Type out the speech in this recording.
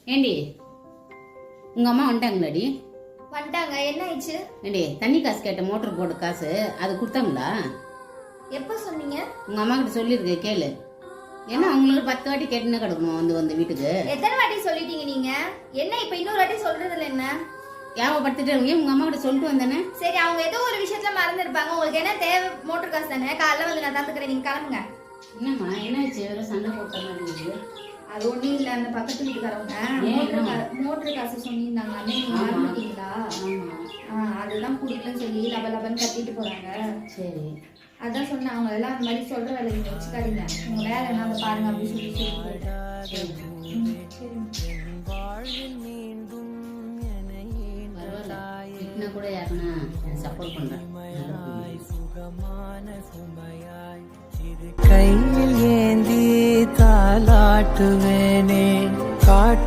ஏண்டி உங்க அம்மா வந்துட்டாங்களாடி? வந்துட்டாங்க. என்ன ஆயிடுச்சு? ஏண்டி தண்ணி காசு கேட்ட மோட்டர் போட்டு காசு அது கொடுத்தாங்களா? எப்ப சொன்னீங்க? உங்க அம்மா கிட்ட சொல்லிருக்க கேளு. ஏன்னா அவங்களுக்கு 10 வாட்டி கேட்டுன்னு கிடக்கணும் வந்து வீட்டுக்கு. எத்தனை வாட்டி சொல்லிட்டீங்க நீங்க? என்ன இப்ப இன்னொரு வாட்டி சொல்றதுல என்ன? ஞாபகப்படுத்திட்டு உங்க அம்மா கிட்ட சொல்லிட்டு வந்தேனே. சரி, அவங்க ஏதோ ஒரு விஷயத்துல மறந்துருப்பாங்க. உங்களுக்கு என்ன தேவை? மோட்டர் காசு தானே. காலைல வந்து நான் தந்துக்கிறேன், நீங்க கிளம்புங்க. என்னம்மா என்னாச்சு? வேற சண்டை போட்ட மாதிரி இருக்குது. அது ஒண்ணும் இல்ல, அந்த பக்கத்து வீட்டுக்காரவங்க மோட்டர் காசு சொன்னிருந்தாங்க. நீங்க மறந்துட்டீங்களா? அதுதான் குடுக்கலன்னு சொல்லி லபன்னு கத்திட்டு போறாங்க. சரி, அதான் சொன்னேன். அவங்க எல்லாம் அந்த மாதிரி சொல்ற வேலை நீங்க வச்சுக்காதீங்க. உங்க வேலை என்ன பாருங்க அப்படின்னு சொல்லி கூட யாருன்னா சப்போர்ட் பண்றேன். கையில் ஏந்தி தாலாட்டுவேனே காற்று